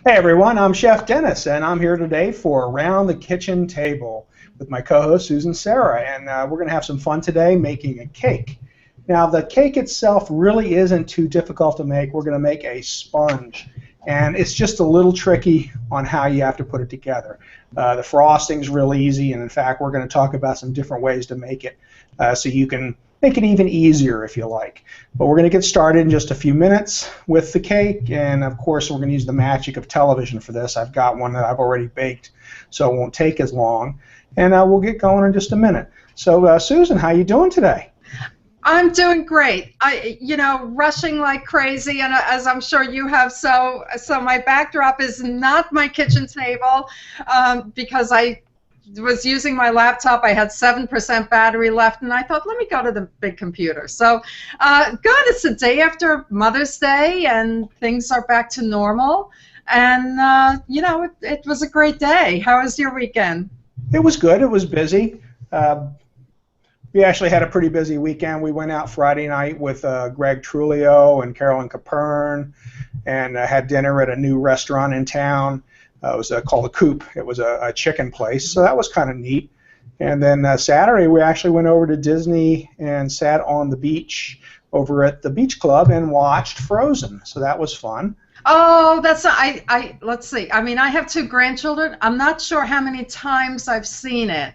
Hey everyone, I'm Chef Dennis, and I'm here today for Around the Kitchen Table with my co-host Susan Serra, and we're going to have some fun today making a cake. Now, the cake itself really isn't too difficult to make. We're going to make a sponge, and it's just a little tricky on how you have to put it together. The frosting's really easy, and in fact, we're going to talk about some different ways to make it so you can make it even easier if you like. But we're going to get started in just a few minutes with the cake, and of course we're going to use the magic of television for this. I've got one that I've already baked, so it won't take as long, and we'll get going in just a minute. So Susan, how you doing today? I'm doing great. Rushing like crazy, and as I'm sure you have, so my backdrop is not my kitchen table because I was using my laptop. I had 7% battery left, and I thought, let me go to the big computer. So good. It's the day after Mother's Day, and things are back to normal. And it was a great day. How was your weekend? It was good. It was busy. We actually had a pretty busy weekend. We went out Friday night with Greg Trulio and Carolyn Capern, and had dinner at a new restaurant in town. It was called The Coop. It was a chicken place, so that was kind of neat. And then Saturday we actually went over to Disney and sat on the beach over at the beach club and watched Frozen. So that was fun. Oh, let's see. I mean, I have 2 grandchildren. I'm not sure how many times I've seen it,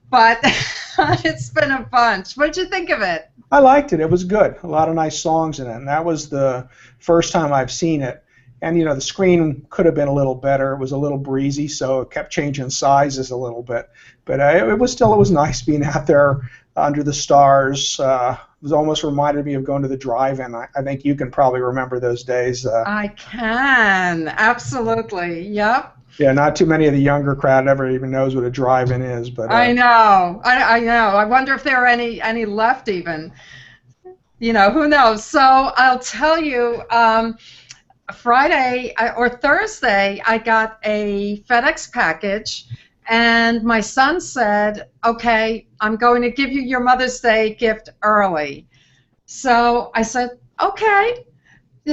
but it's been a bunch. What did you think of it? I liked it. It was good. A lot of nice songs in it, and that was the first time I've seen it. And the screen could have been a little better. It was a little breezy, so it kept changing sizes a little bit. But it was nice being out there under the stars. It almost reminded me of going to the drive-in. I think you can probably remember those days. I can, absolutely. Yep. Yeah, not too many of the younger crowd ever even knows what a drive-in is. But I know. I know. I wonder if there are any left even. Who knows? So I'll tell you. Friday or Thursday, I got a FedEx package, and my son said, okay, I'm going to give you your Mother's Day gift early. So I said, okay.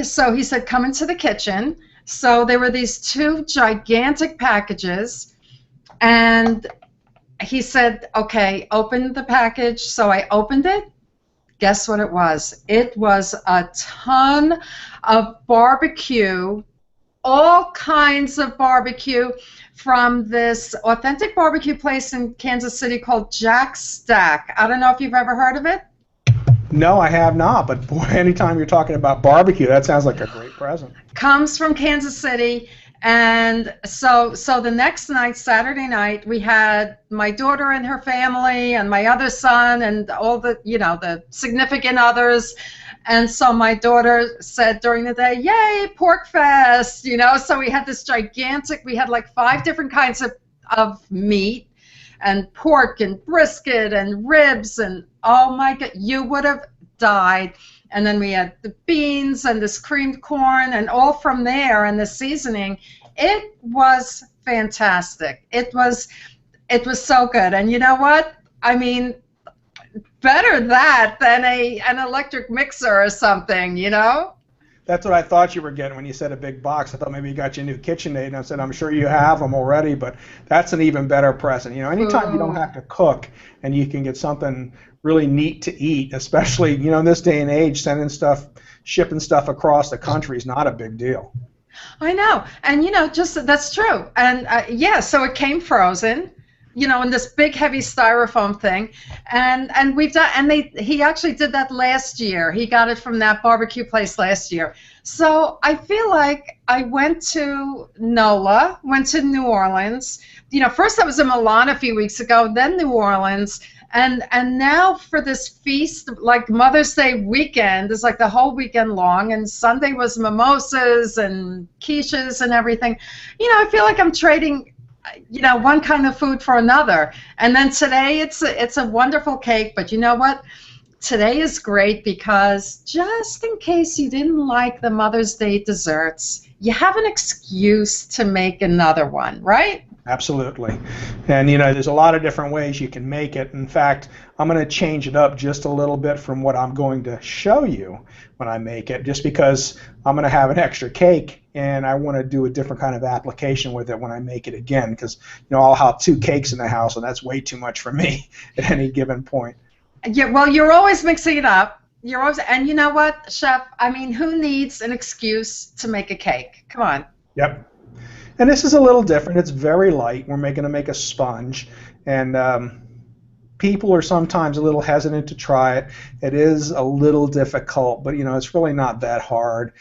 So he said, come into the kitchen. So there were these 2 gigantic packages, and he said, okay, open the package. So I opened it. Guess what it was? It was a ton of barbecue, all kinds of barbecue from this authentic barbecue place in Kansas City called Jack's Stack. I don't know if you've ever heard of it. No, I have not, but boy, anytime you're talking about barbecue, that sounds like a great present. Comes from Kansas City. And so the next night, Saturday night, we had my daughter and her family and my other son and all the significant others. And so my daughter said during the day, yay, pork fest, So we had this we had like 5 different kinds of meat and pork and brisket and ribs, and oh my God, you would have died. And then we had the beans and this creamed corn, and all from there, and the seasoning. It was fantastic. It was so good. And you know what? I mean, better that than an electric mixer or something, That's what I thought you were getting when you said a big box. I thought maybe you got your new KitchenAid, and I said, I'm sure you have them already, but that's an even better present. Anytime you don't have to cook and you can get something really neat to eat, especially, in this day and age, shipping stuff across the country is not a big deal. I know. And, that's true. And, so it came frozen, in this big, heavy styrofoam thing. And we've done, and he actually did that last year. He got it from that barbecue place last year. So I feel like I went to NOLA, went to New Orleans. First I was in Milan a few weeks ago, then New Orleans. And now for this feast, like Mother's Day weekend, is like the whole weekend long, and Sunday was mimosas and quiches and everything. I feel like I'm trading, one kind of food for another. And then today it's a wonderful cake, but you know what? Today is great because just in case you didn't like the Mother's Day desserts, you have an excuse to make another one, right? Absolutely. And there's a lot of different ways you can make it. In fact, I'm going to change it up just a little bit from what I'm going to show you when I make it, just because I'm going to have an extra cake and I want to do a different kind of application with it when I make it again, because I'll have 2 cakes in the house and that's way too much for me at any given point. Yeah, well, you're always mixing it up. You're always, and you know what, Chef? I mean, who needs an excuse to make a cake? Come on. Yep. And this is a little different. It's very light. We're going to make a sponge, and people are sometimes a little hesitant to try it. It is a little difficult, but it's really not that hard.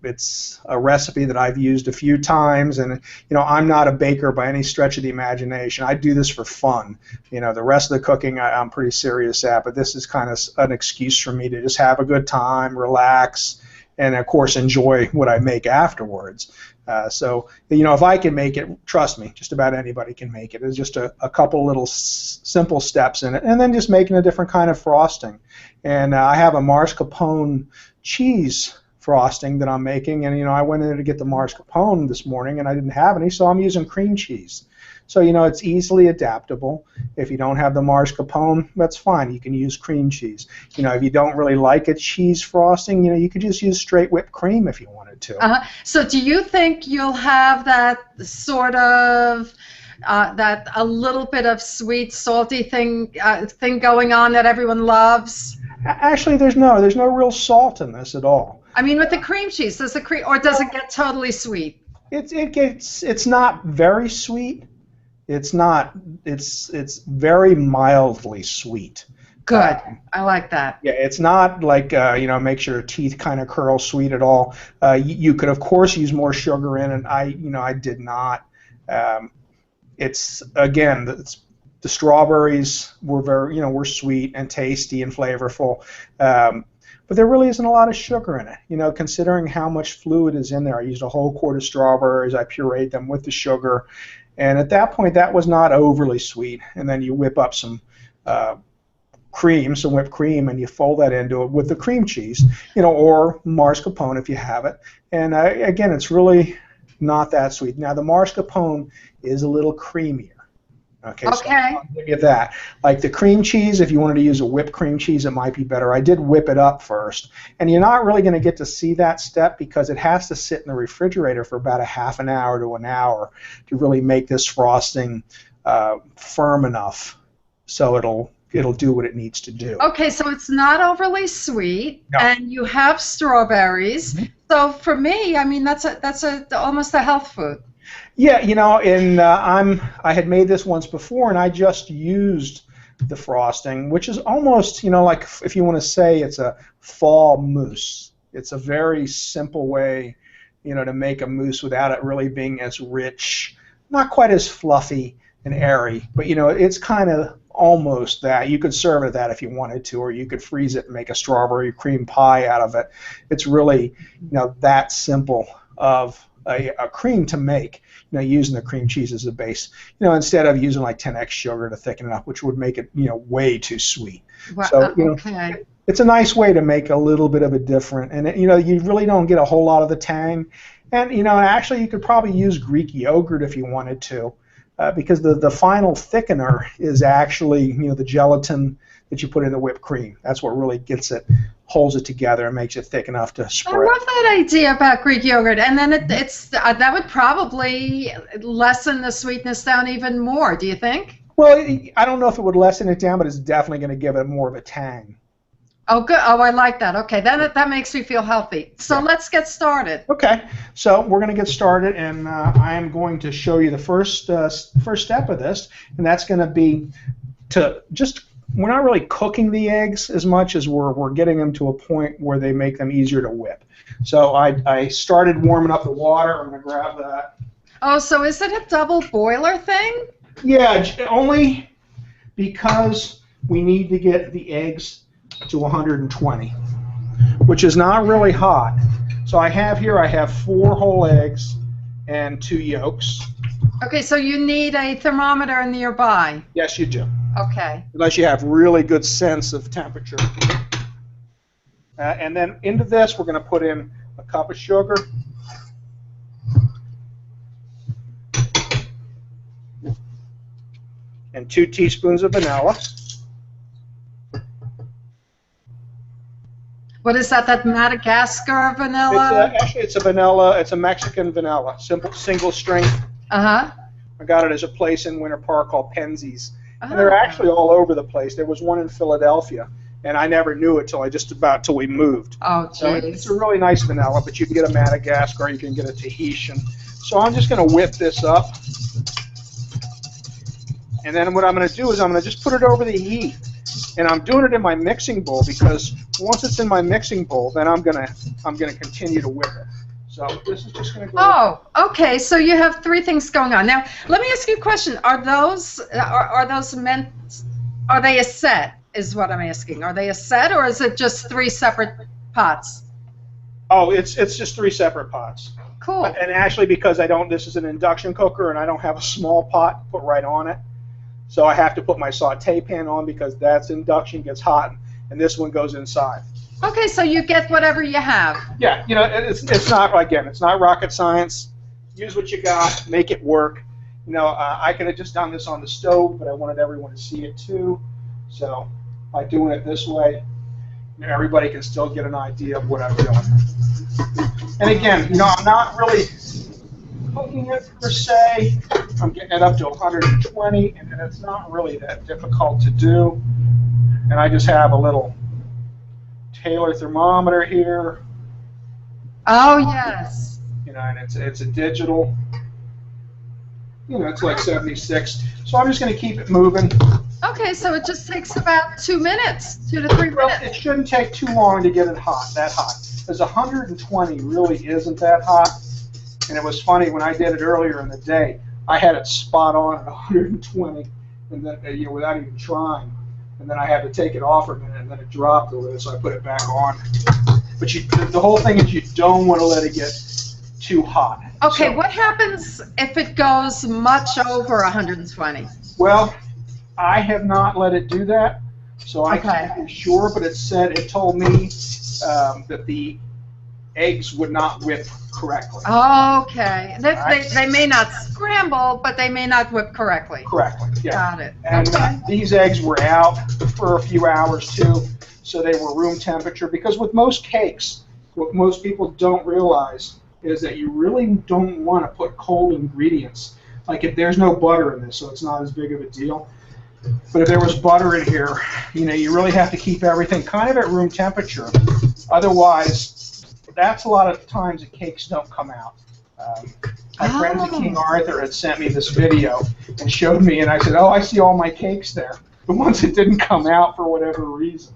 It's a recipe that I've used a few times, and I'm not a baker by any stretch of the imagination. I do this for fun. The rest of the cooking I'm pretty serious at, but this is kind of an excuse for me to just have a good time, relax, and of course enjoy what I make afterwards. So if I can make it, trust me, just about anybody can make it. It's just a couple little simple steps in it, and then just making a different kind of frosting. And I have a mascarpone cheese frosting that I'm making, and I went in there to get the mascarpone this morning and I didn't have any, so I'm using cream cheese. So it's easily adaptable. If you don't have the mascarpone, that's fine. You can use cream cheese. If you don't really like a cheese frosting, you could just use straight whipped cream if you wanted to. So do you think you'll have that sort of that a little bit of sweet, salty thing going on that everyone loves? Actually, there's no real salt in this at all. I mean, with the cream cheese, does it get totally sweet? It's not very sweet. It's not. It's very mildly sweet. Good. I like that. Yeah, it's not like makes your teeth kind of curl sweet at all. You could of course use more sugar in it. I did not. It's again the strawberries were were sweet and tasty and flavorful. But there really isn't a lot of sugar in it. Considering how much fluid is in there, I used a whole quart of strawberries. I pureed them with the sugar. And at that point, that was not overly sweet. And then you whip up some cream, some whipped cream, and you fold that into it with the cream cheese, or mascarpone if you have it. And again, it's really not that sweet. Now, the mascarpone is a little creamier. Okay. So I'll give you that. Like the cream cheese, if you wanted to use a whipped cream cheese, it might be better. I did whip it up first. And you're not really going to get to see that step because it has to sit in the refrigerator for about a half an hour to an hour to really make this frosting firm enough so it'll do what it needs to do. Okay, so it's not overly sweet, no. And you have strawberries. Mm-hmm. So for me, I mean, that's almost a health food. Yeah, and I had made this once before, and I just used the frosting, which is almost, like if you want to say it's a fall mousse. It's a very simple way, to make a mousse without it really being as rich, not quite as fluffy and airy, but it's kind of almost that. You could serve it that if you wanted to, or you could freeze it and make a strawberry cream pie out of it. It's really, that simple of a cream to make, using the cream cheese as a base, instead of using like 10x sugar to thicken it up, which would make it, way too sweet. Wow. So, Okay. It's a nice way to make a little bit of a different, and you really don't get a whole lot of the tang. And, actually you could probably use Greek yogurt if you wanted to, because the final thickener is actually, the gelatin that you put in the whipped cream. That's what really holds it together and makes it thick enough to spread. I love that idea about Greek yogurt, and then it's that would probably lessen the sweetness down even more. Do you think? Well, I don't know if it would lessen it down, but it's definitely going to give it more of a tang. Oh, good. Oh, I like that. Okay, that makes me feel healthy. So let's get started. Okay, so we're going to get started, and I am going to show you the first step of this, and that's going to be to just. We're not really cooking the eggs as much as we're getting them to a point where they make them easier to whip. So I started warming up the water. I'm going to grab that. Oh, so is it a double boiler thing? Yeah, only because we need to get the eggs to 120, which is not really hot. So I have 4 whole eggs and 2 yolks. Okay, so you need a thermometer nearby. Yes, you do. Okay. Unless you have really good sense of temperature. And then into this, we're going to put in a cup of sugar. and 2 teaspoons of vanilla. What is that? That Madagascar vanilla? It's a vanilla. It's a Mexican vanilla, simple single strength. Uh-huh. I got it as a place in Winter Park called Penzies. And they're actually all over the place. There was one in Philadelphia, and I never knew it till till we moved. Oh, geez. So it's a really nice vanilla, but you can get a Madagascar, you can get a Tahitian. So I'm just going to whip this up. And then what I'm going to do is I'm going to just put it over the heat. And I'm doing it in my mixing bowl because once it's in my mixing bowl, then I'm going to continue to whip it. So this is just going to go. Oh, okay. So you have 3 things going on. Now, let me ask you a question. Are those meant? Are they a set? Is what I'm asking. Are they a set, or is it just 3 separate pots? Oh, it's just 3 separate pots. Cool. And actually, because this is an induction cooker, and I don't have a small pot to put right on it, so I have to put my saute pan on because that's induction, gets hot, and this one goes inside. Okay, so you get whatever you have. Yeah, it's not, again, it's not rocket science. Use what you got, make it work. I could have just done this on the stove, but I wanted everyone to see it too. So by doing it this way, everybody can still get an idea of what I'm doing. And again, I'm not really cooking it per se. I'm getting it up to 120, and it's not really that difficult to do. And I just have a little Taylor thermometer here. Oh, yes. And it's a digital. It's like 76. So I'm just going to keep it moving. Okay, so it just takes about 2 minutes, 2 to 3 minutes. Well, it shouldn't take too long to get it that hot. Because 120 really isn't that hot. And it was funny, when I did it earlier in the day, I had it spot on at 120, and then without even trying. And then I had to take it off for a minute, and then it dropped a little, so I put it back on. But the whole thing is you don't want to let it get too hot. Okay, so, what happens if it goes much over 120? Well, I have not let it do that, so I can't be sure, but it told me that the eggs would not whip correctly. Okay. They may not scramble, but they may not whip correctly. Correctly, yeah. Got it. And these eggs were out for a few hours too, so they were room temperature. Because with most cakes, what most people don't realize is that you really don't want to put cold ingredients. Like if there's no butter in this, so it's not as big of a deal. But if there was butter in here, you really have to keep everything kind of at room temperature. Otherwise, that's a lot of times the cakes don't come out. My friends at King Arthur had sent me this video and showed me, and I said, oh, I see all my cakes there. The ones that didn't come out for whatever reason.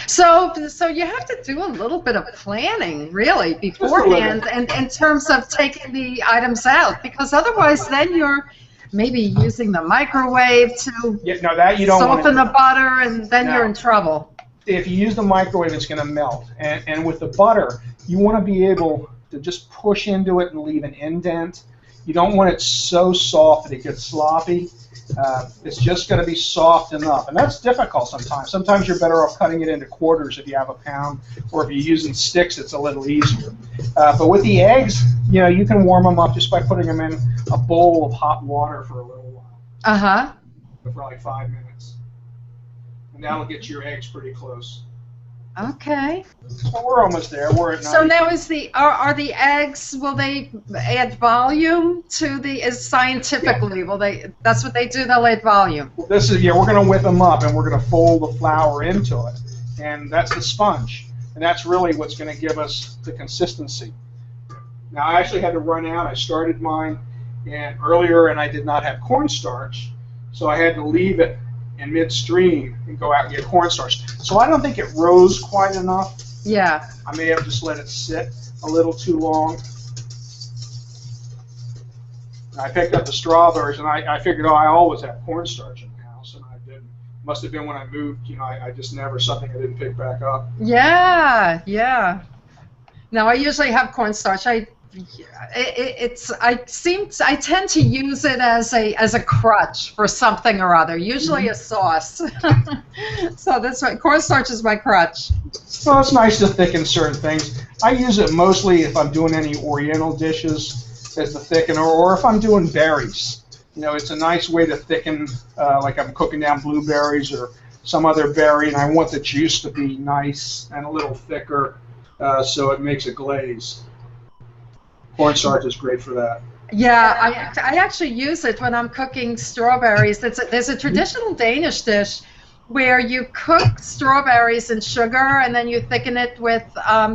So you have to do a little bit of planning, really, beforehand, and in terms of taking the items out, because otherwise then you're maybe using the microwave to soften the butter, and then you're in trouble. If you use the microwave, it's going to melt. And with the butter, you want to be able to just push into it and leave an indent. You don't want it so soft that it gets sloppy. It's just going to be soft enough. And that's difficult sometimes. Sometimes you're better off cutting it into quarters if you have a pound, or if you're using sticks, it's a little easier. But with the eggs, you can warm them up just by putting them in a bowl of hot water for a little while. Uh-huh. For like 5 minutes. And that'll get your eggs pretty close. Okay. So we're almost there. We're at 90. So now are the eggs, will they add volume to scientifically, that's what they do, they'll add volume. This is, we're going to whip them up, and we're going to fold the flour into it. And that's the sponge. And that's really what's going to give us the consistency. Now, I actually had to run out. I started mine earlier, and I did not have cornstarch. So I had to leave it in midstream and go out and get cornstarch. So I don't think it rose quite enough. Yeah. I may have just let it sit a little too long. And I picked up the strawberries, and I figured, I always have cornstarch in the house, and I didn't. Must have been when I moved, I just never, something I didn't pick back up. Yeah, yeah. Now I usually have cornstarch. I tend to use it as a crutch for something or other, usually a sauce. So that's right. Cornstarch is my crutch. Well, it's nice to thicken certain things. I use it mostly if I'm doing any Oriental dishes as the thickener, or if I'm doing berries. You know, it's a nice way to thicken, like I'm cooking down blueberries or some other berry, and I want the juice to be nice and a little thicker, so it makes a glaze. Cornstarch is great for that. Yeah, I actually use it when I'm cooking strawberries. There's a traditional Danish dish where you cook strawberries in sugar and then you thicken it with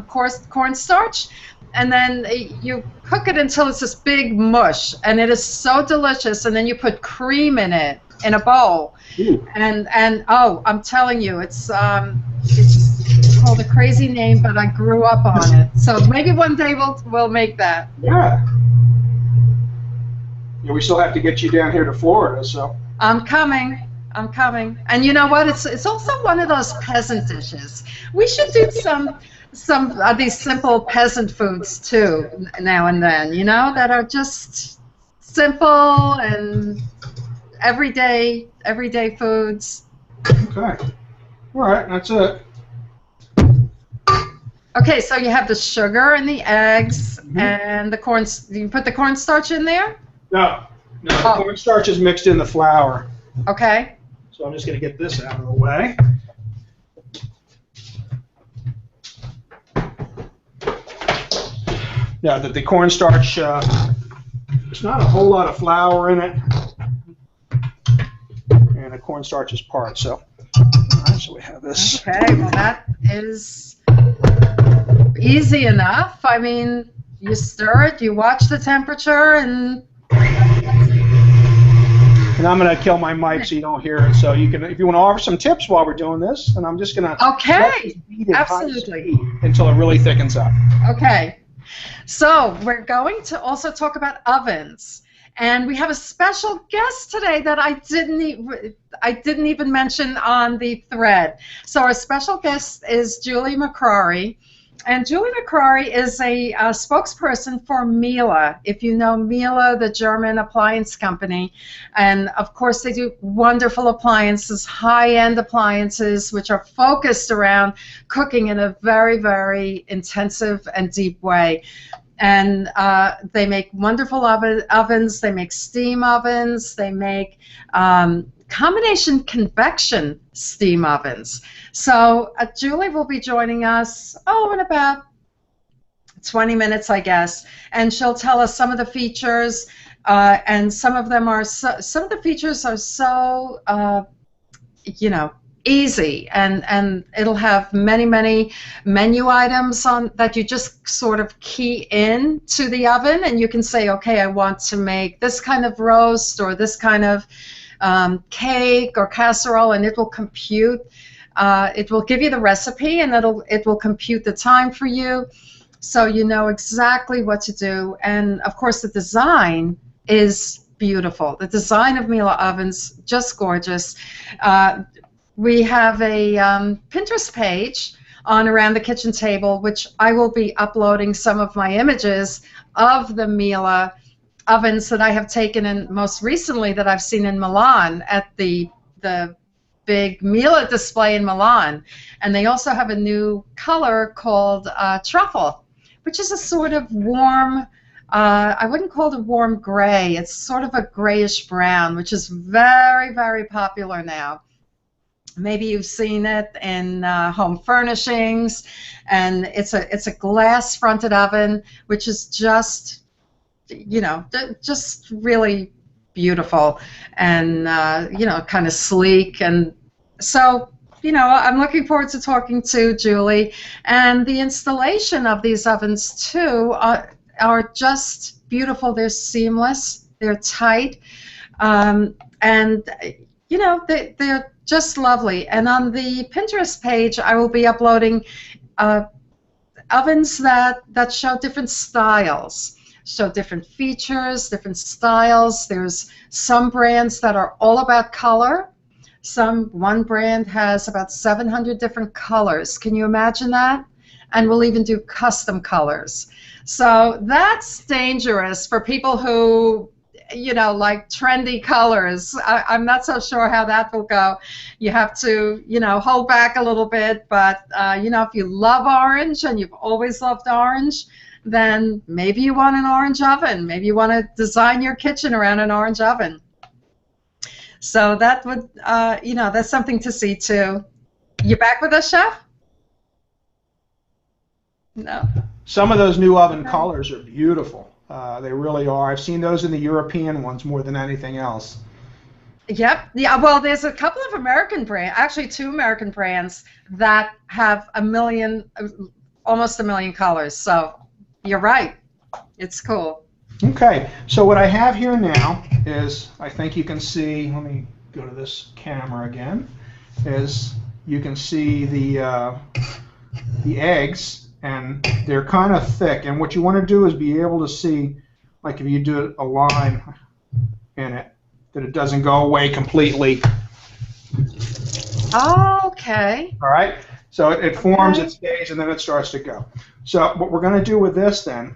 cornstarch, and then you cook it until it's this big mush, and it is so delicious. And then you put cream in it in a bowl. Ooh. And oh, I'm telling you, it's called a crazy name, but I grew up on it. So maybe one day we'll make that. Yeah. Yeah, we still have to get you down here to Florida, so. I'm coming. I'm coming. And you know what? It's also one of those peasant dishes. We should do some of these simple peasant foods too, now and then. You know, that are just simple and everyday foods. Okay. All right, that's it. Okay, so you have the sugar and the eggs and the corn. You put the cornstarch in there? No, the cornstarch is mixed in the flour. Okay. So I'm just going to get this out of the way. Yeah, the cornstarch, there's not a whole lot of flour in it, and the cornstarch is part. So, all right, so we have this. Okay, well that is easy enough. I mean, you stir it, you watch the temperature, and I'm going to kill my mic so you don't hear it. So you can, if you want to offer some tips while we're doing this, and I'm just going to beat it absolutely until it really thickens up. Okay. So we're going to also talk about ovens, and we have a special guest today that I didn't even mention on the thread. So our special guest is Julie McCrory. And Julie McCrory is a spokesperson for Miele. If you know Miele, the German appliance company, and of course they do wonderful appliances, high-end appliances, which are focused around cooking in a very, very intensive and deep way. And they make wonderful ovens. They make steam ovens. They make combination convection steam ovens. So Julie will be joining us, in about 20 minutes, I guess, and she'll tell us some of the features, and some of the features are so, easy, and it'll have many menu items on that you just sort of key in to the oven, and you can say, okay, I want to make this kind of roast or this kind of cake or casserole, and it will compute. It will give you the recipe, and it will compute the time for you, so you know exactly what to do. And of course, the design is beautiful. The design of Miele ovens, just gorgeous. We have a Pinterest page on Around the Kitchen Table, which I will be uploading some of my images of the Miele ovens that I have taken in most recently that I've seen in Milan at the big Miele display in Milan. And they also have a new color called truffle, which is a sort of warm, I wouldn't call it a warm gray. It's sort of a grayish brown, which is very, very popular now. Maybe you've seen it in home furnishings, and it's a glass-fronted oven, which is just just really beautiful and kind of sleek. And so I'm looking forward to talking to Julie. And the installation of these ovens too are just beautiful. They're seamless, they're tight, and they're just lovely. And on the Pinterest page, I will be uploading ovens that show different styles, show different features, different styles. There's some brands that are all about color. One brand has about 700 different colors. Can you imagine that? And we'll even do custom colors. So that's dangerous for people who like trendy colors. I'm not so sure how that will go. You have to, hold back a little bit. But, if you love orange and you've always loved orange, then maybe you want an orange oven. Maybe you want to design your kitchen around an orange oven. So that would, that's something to see too. You back with us, Chef? No. Some of those new oven colors are beautiful. They really are. I've seen those in the European ones more than anything else. Yep. Yeah. Well, there's a couple of American brands, actually 2 American brands that have almost a million colors. So you're right. It's cool. Okay. So what I have here now is, I think you can see. Let me go to this camera again. Is you can see the eggs, and they're kind of thick. And what you want to do is be able to see, like if you do a line in it, that it doesn't go away completely. Okay. All right. So it forms, it stays, and then it starts to go. So what we're going to do with this then,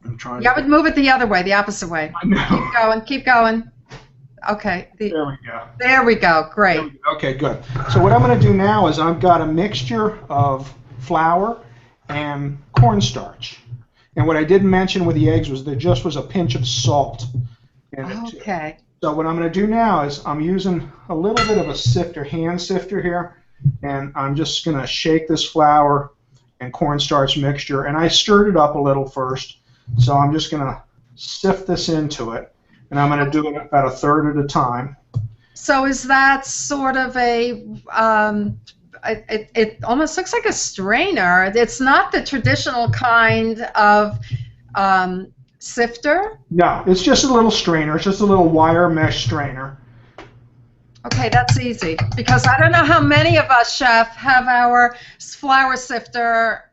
I'm trying to... I would move it the other way, the opposite way. I know. Keep going, keep going. Okay. There we go. There we go. Great. There we go. Okay, good. So what I'm going to do now is I've got a mixture of flour and cornstarch. And what I didn't mention with the eggs was there just was a pinch of salt in it too. Okay. So what I'm going to do now is I'm using a little bit of a sifter, hand sifter here, and I'm just going to shake this flour and cornstarch mixture, and I stirred it up a little first. So I'm just going to sift this into it, and I'm going to do it about 1/3 at a time. So is that sort of a, it almost looks like a strainer. It's not the traditional kind of sifter? No, it's just a little strainer. It's just a little wire mesh strainer. Okay, that's easy, because I don't know how many of us, Chef, have our flour sifter,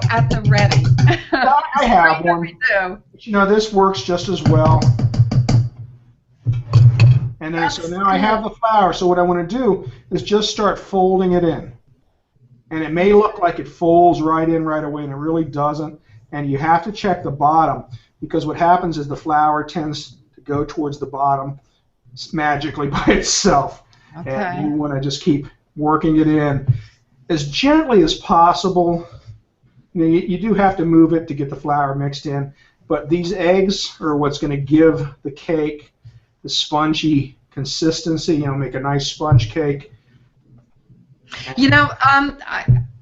at the ready. Well, I have one. We do. This works just as well. And then, so now I have the flour. So what I want to do is just start folding it in. And it may look like it folds right in right away, and it really doesn't. And you have to check the bottom, because what happens is the flour tends to go towards the bottom magically by itself. Okay. And you want to just keep working it in as gently as possible. You do have to move it to get the flour mixed in, but these eggs are what's going to give the cake the spongy consistency, make a nice sponge cake.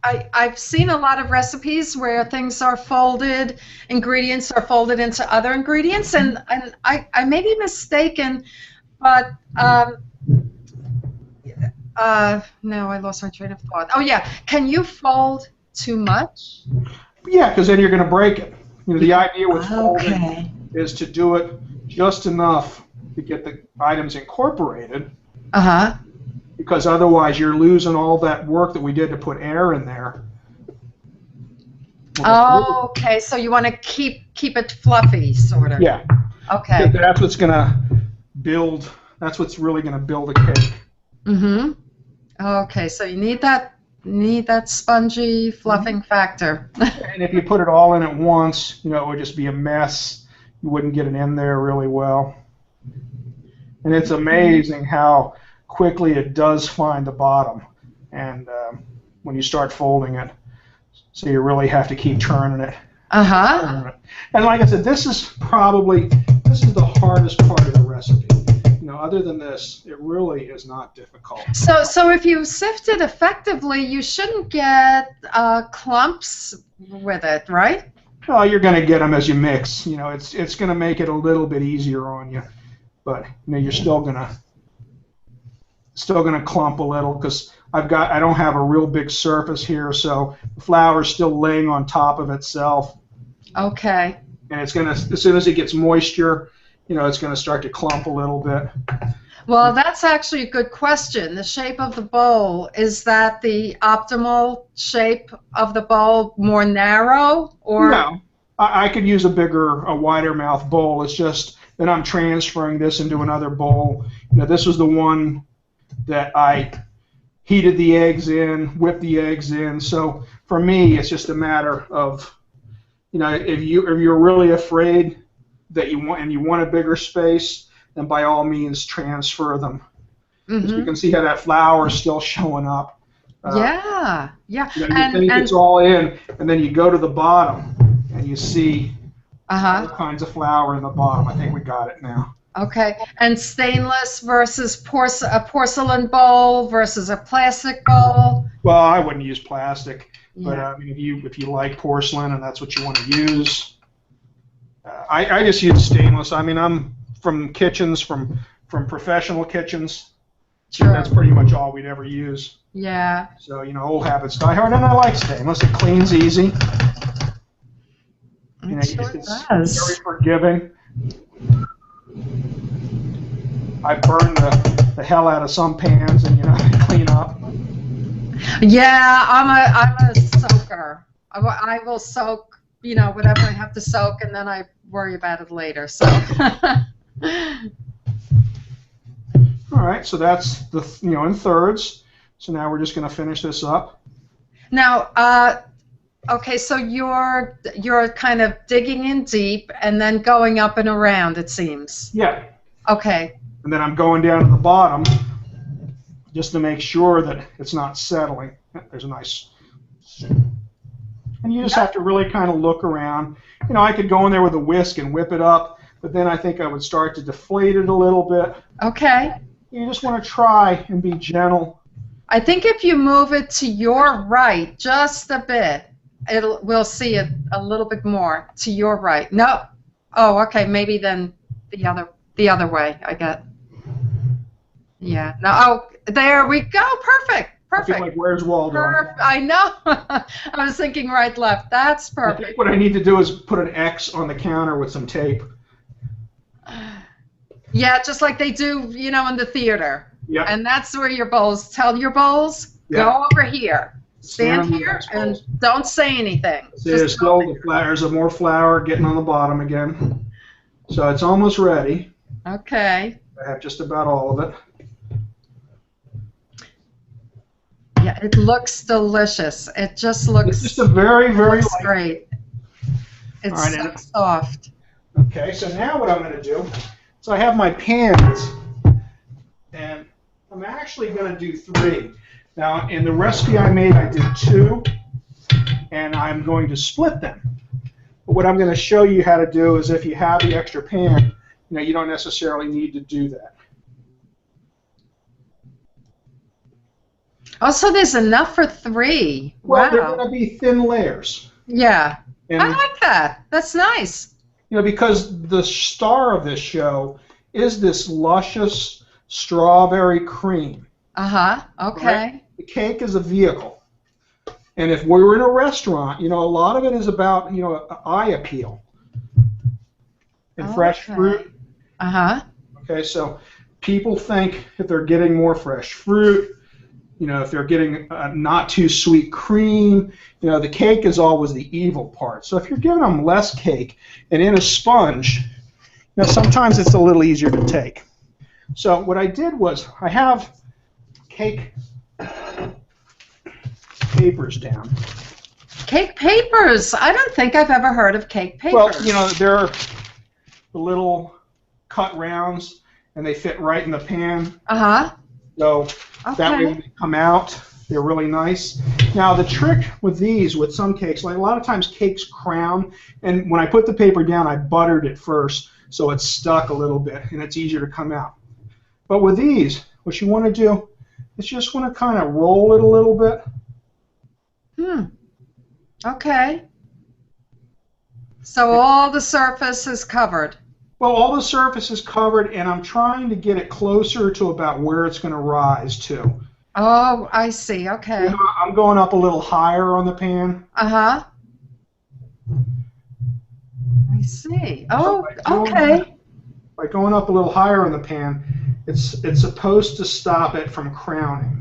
I've seen a lot of recipes where things are folded, ingredients are folded into other ingredients, and I may be mistaken, but no, I lost my train of thought. Oh yeah, can you fold too much? Yeah, because then you're going to break it. The idea with folding is to do it just enough to get the items incorporated. Uh-huh. Because otherwise you're losing all that work that we did to put air in there. Oh, okay. So you want to keep it fluffy, sort of. Yeah. Okay. That's what's going to build. That's what's really going to build a cake. Mm-hmm. Okay. So you need that spongy fluffing factor. And if you put it all in at once, it would just be a mess. You wouldn't get it in there really well. And it's amazing how quickly it does find the bottom, and when you start folding it, so you really have to keep turning it. Uh-huh. And like I said, this is the hardest part of the recipe. Other than this, it really is not difficult. So if you sift it effectively, you shouldn't get clumps with it, right? Well, you're going to get them as you mix. It's going to make it a little bit easier on you, but you're still going to clump a little, because I don't have a real big surface here, so the flour is still laying on top of itself. Okay. And it's going to, as soon as it gets moisture, it's going to start to clump a little bit. Well, that's actually a good question. The shape of the bowl, is that the optimal shape of the bowl, more narrow, or? No, I could use a wider mouth bowl. It's just that I'm transferring this into another bowl. This was the one that I heated the eggs in, whipped the eggs in. So for me, it's just a matter of, if you're really afraid that you want a bigger space, then by all means transfer them. Mm-hmm. You can see how that flour is still showing up. Yeah. You think it's all in, and then you go to the bottom and you see all kinds of flour in the bottom. I think we got it now. Okay. And stainless versus a porcelain bowl versus a plastic bowl. Well, I wouldn't use plastic, but Yeah. I mean, if you like porcelain and that's what you want to use, I just use stainless. I mean, I'm from kitchens, from professional kitchens. Sure. That's pretty much all we'd ever use. Yeah. So, you know, old habits die hard, and I like stainless. It cleans easy. You know, It sure it's does. very forgiving. I burn the hell out of some pans, and you know, I clean up. Yeah, I'm a soaker. I will soak, you know, whatever I have to soak, and then I worry about it later. So. All right, so that's in thirds. So now we're just going to finish this up. Now, okay, so you're kind of digging in deep and then going up and around, it seems. Yeah. Okay. And then I'm going down to the bottom just to make sure that it's not settling. There's a nice. And you just have to really kind of look around. You know, I could go in there with a whisk and whip it up, but then I think I would start to deflate it a little bit. Okay. You just want to try and be gentle. I think if you move it to your right just a bit, we'll see it a little bit more to your right. No. Oh, okay. Maybe then the other way. I get. Yeah. No. Oh, there we go. Perfect. I feel like, where's Waldo? I know. I was thinking right, left. That's perfect. I think what I need to do is put an X on the counter with some tape. Yeah, just like they do, you know, in the theater. Yeah. And that's where your bowls. Tell your bowls, go over here. Stand here and don't say anything. See, there's still there's more flour getting on the bottom again. So it's almost ready. Okay. I have just about all of it. Yeah, it looks delicious. It just looks. It's just a very, very light. Great. It's All right, so soft. Okay, so now what I'm going to do is I have my pans, and I'm actually going to do 3. Now, in the recipe I made, I did 2, and I'm going to split them. But what I'm going to show you how to do is if you have the extra pan, you know, you don't necessarily need to do that. Oh, so there's enough for 3. Well, wow. they're going to be thin layers. Yeah. And, I like that. That's nice. You know, because the star of this show is this luscious strawberry cream. Uh-huh. Okay. Right? The cake is a vehicle. And if we were in a restaurant, you know, a lot of it is about, you know, eye appeal. And fresh fruit. Uh-huh. Okay, so people think if they're getting more fresh fruit, you know, if they're getting not too sweet cream, you know, the cake is always the evil part. So if you're giving them less cake and in a sponge, you know, sometimes it's a little easier to take. So what I did was I have cake papers down. Cake papers. I don't think I've ever heard of cake papers. Well, you know, they're the little cut rounds, and they fit right in the pan. Uh-huh. So that way when they come out, they're really nice. Now the trick with these, with some cakes, like a lot of times cakes crown, and when I put the paper down, I buttered it first, so it's stuck a little bit, and it's easier to come out. But with these, what you want to do is you just want to kind of roll it a little bit. Okay. So all the surface is covered. Well, all the surface is covered, and I'm trying to get it closer to about where it's going to rise to. Oh, I see. Okay. You know, I'm going up a little higher on the pan. Uh-huh. I see. Oh, okay. By going up a little higher on the pan, it's supposed to stop it from crowning.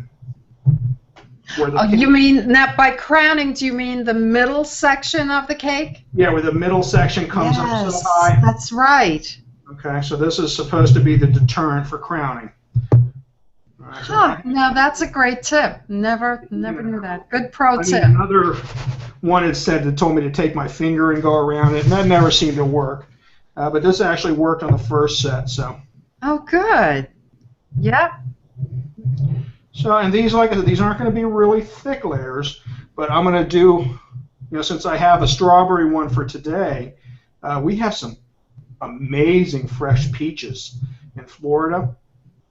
Oh, you mean, now by crowning, do you mean the middle section of the cake? Yeah, where the middle section comes up so high. That's right. Okay, so this is supposed to be the deterrent for crowning. Right, so now that's a great tip. Never knew that. Good pro tip. Another one had said that told me to take my finger and go around it, and that never seemed to work. But this actually worked on the first set, so. Oh, good. Yep. So, and these, like I said, these aren't going to be really thick layers, but I'm going to do, you know, since I have a strawberry one for today, we have some amazing fresh peaches in Florida.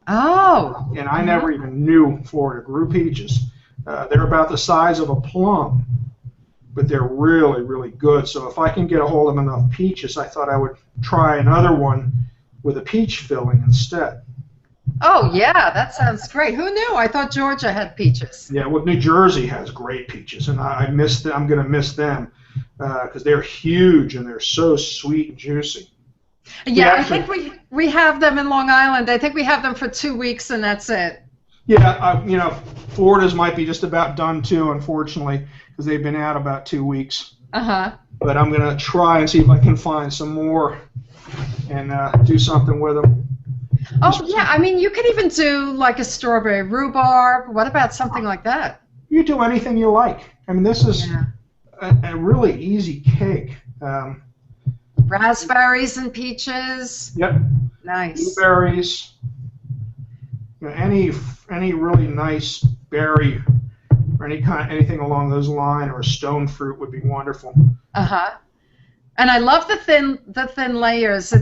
Oh. And I never even knew Florida grew peaches. They're about the size of a plum, but they're really, really good. So if I can get a hold of enough peaches, I thought I would try another one with a peach filling instead. Oh, yeah, that sounds great. Who knew? I thought Georgia had peaches. Yeah, well, New Jersey has great peaches, and I miss them. I'm going to miss them because they're huge and they're so sweet and juicy. Yeah, I think we have them in Long Island. I think we have them for 2 weeks, and that's it. Yeah, you know, Florida's might be just about done too, unfortunately, because they've been out about 2 weeks. Uh-huh. But I'm going to try and see if I can find some more and do something with them. Oh, yeah, I mean, you could even do like a strawberry rhubarb. What about something like that? You do anything you like. I mean, this is a really easy cake. Raspberries and peaches. Yep. Nice. Blueberries. You know, any really nice berry or anything along those lines, or a stone fruit would be wonderful. Uh-huh. And I love the thin layers.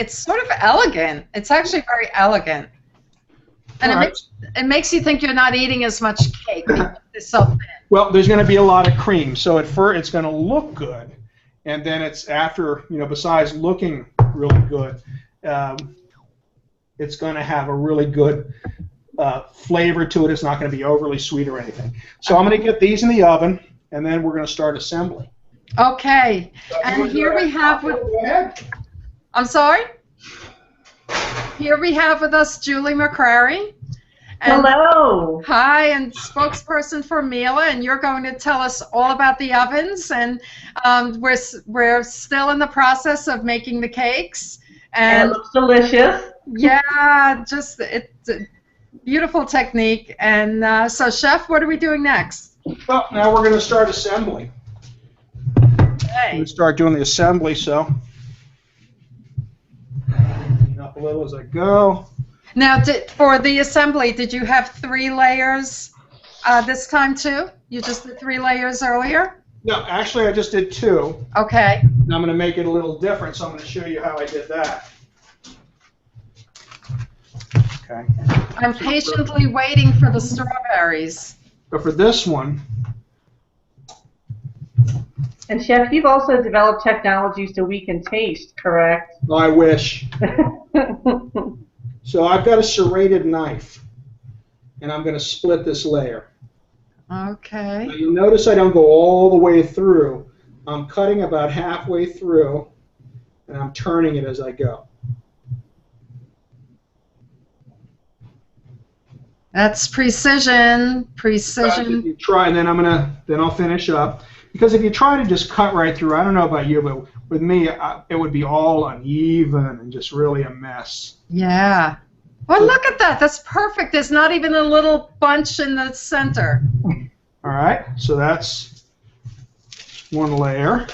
It's sort of elegant. It's actually very elegant. And it makes you think you're not eating as much cake because it's so thin. Well, there's going to be a lot of cream, so at first it's going to look good, and then it's after, you know, besides looking really good, it's going to have a really good flavor to it. It's not going to be overly sweet or anything. So I'm going to get these in the oven, and then we're going to start assembly. Okay. And here we have with... I'm sorry? Here we have with us Julie McCrary. And hello. Hi, and spokesperson for Mila, and you're going to tell us all about the ovens. And we're still in the process of making the cakes. And it looks delicious. Yeah, just it's a beautiful technique. And so, Chef, what are we doing next? Well, now we're going to start assembly. Okay. We're going to start doing the assembly, so up a little as I go. Now, for the assembly, did you have 3 layers this time too? You just did 3 layers earlier? No, actually I just did 2. Okay. And I'm going to make it a little different, so I'm going to show you how I did that. Okay. I'm patiently waiting for the strawberries. But for this one... And Chef, you've also developed technologies to weaken taste, correct? I wish. So I've got a serrated knife, and I'm going to split this layer. Okay. Now you'll notice I don't go all the way through. I'm cutting about halfway through, and I'm turning it as I go. That's precision. Precision. If you try, and then I'll finish up. Because if you try to just cut right through, I don't know about you, but with me, it would be all uneven and just really a mess. Yeah. Well, look at that. That's perfect. There's not even a little bunch in the center. All right. So that's one layer.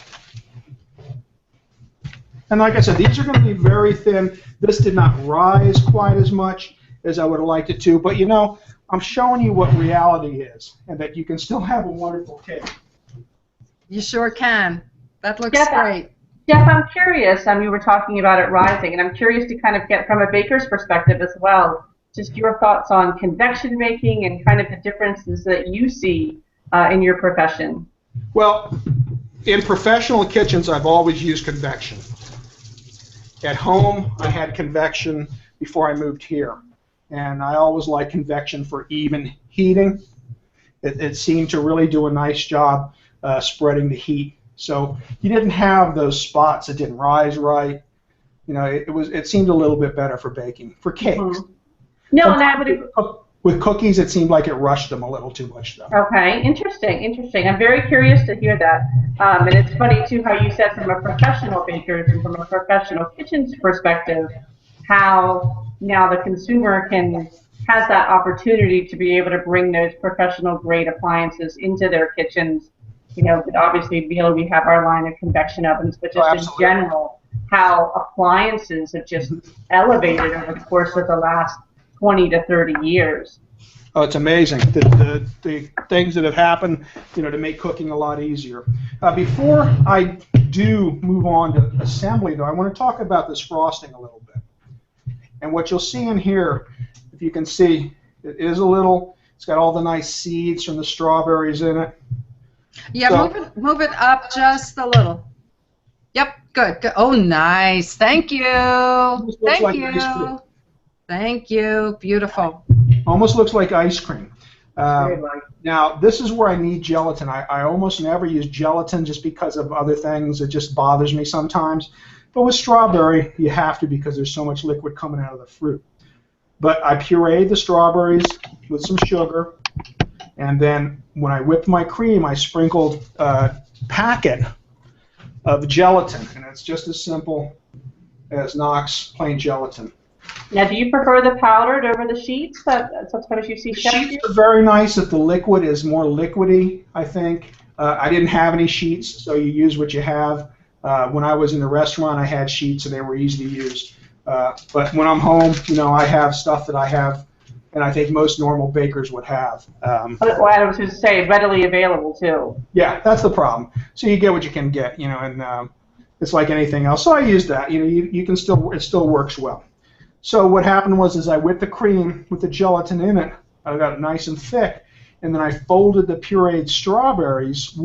And like I said, these are going to be very thin. This did not rise quite as much as I would have liked it to. But, you know, I'm showing you what reality is and that you can still have a wonderful cake. You sure can. That looks great. Jeff, I'm curious. You were talking about it rising, and I'm curious to kind of get from a baker's perspective as well, just your thoughts on convection making and kind of the differences that you see in your profession. Well, in professional kitchens, I've always used convection. At home, I had convection before I moved here, and I always liked convection for even heating. It seemed to really do a nice job spreading the heat. So you didn't have those spots that didn't rise right. You know, it seemed a little bit better for baking. For cakes. Mm-hmm. No, and I would. With cookies, it seemed like it rushed them a little too much, though. Okay, interesting. I'm very curious to hear that. And it's funny too how you said from a professional baker's and from a professional kitchen's perspective, how now the consumer has that opportunity to be able to bring those professional grade appliances into their kitchens. You know, obviously, we have our line of convection ovens, but just in general, how appliances have just elevated over the course of the last 20 to 30 years. Oh, it's amazing the things that have happened, to make cooking a lot easier. Before I do move on to assembly, though, I want to talk about this frosting a little bit. And what you'll see in here, if you can see, it is a little. It's got all the nice seeds from the strawberries in it. Yeah, so, move it up just a little. Yep, good. Oh, nice. Thank you. Thank you. Thank you. Beautiful. Almost looks like ice cream. Now, this is where I need gelatin. I almost never use gelatin just because of other things. It just bothers me sometimes. But with strawberry, you have to because there's so much liquid coming out of the fruit. But I pureed the strawberries with some sugar. And then when I whipped my cream, I sprinkled a packet of gelatin. And it's just as simple as Knox plain gelatin. Now, do you prefer the powdered over the sheets that sometimes you see chefs use? Sheets are very nice if the liquid is more liquidy, I think. I didn't have any sheets, so you use what you have. When I was in the restaurant, I had sheets, and they were easy to use. But when I'm home, I have stuff that I have, and I think most normal bakers would have. Well, I was going to say, readily available, too. Yeah, that's the problem. So you get what you can get, and it's like anything else. So I use that. You can still, it still works well. So what happened was I whipped the cream with the gelatin in it. I got it nice and thick, and then I folded the pureed strawberries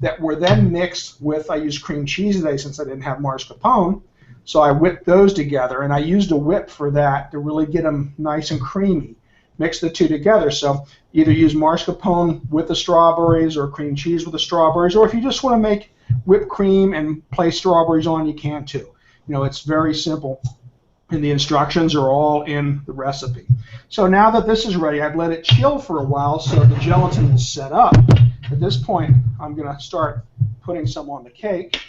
that were then mixed with, I used cream cheese today since I didn't have mascarpone, so I whipped those together, and I used a whip for that to really get them nice and creamy. Mix the two together, so either use mascarpone with the strawberries or cream cheese with the strawberries, or if you just want to make whipped cream and place strawberries on, you can too. It's very simple. And the instructions are all in the recipe. So now that this is ready, I've let it chill for a while so the gelatin is set up. At this point, I'm going to start putting some on the cake.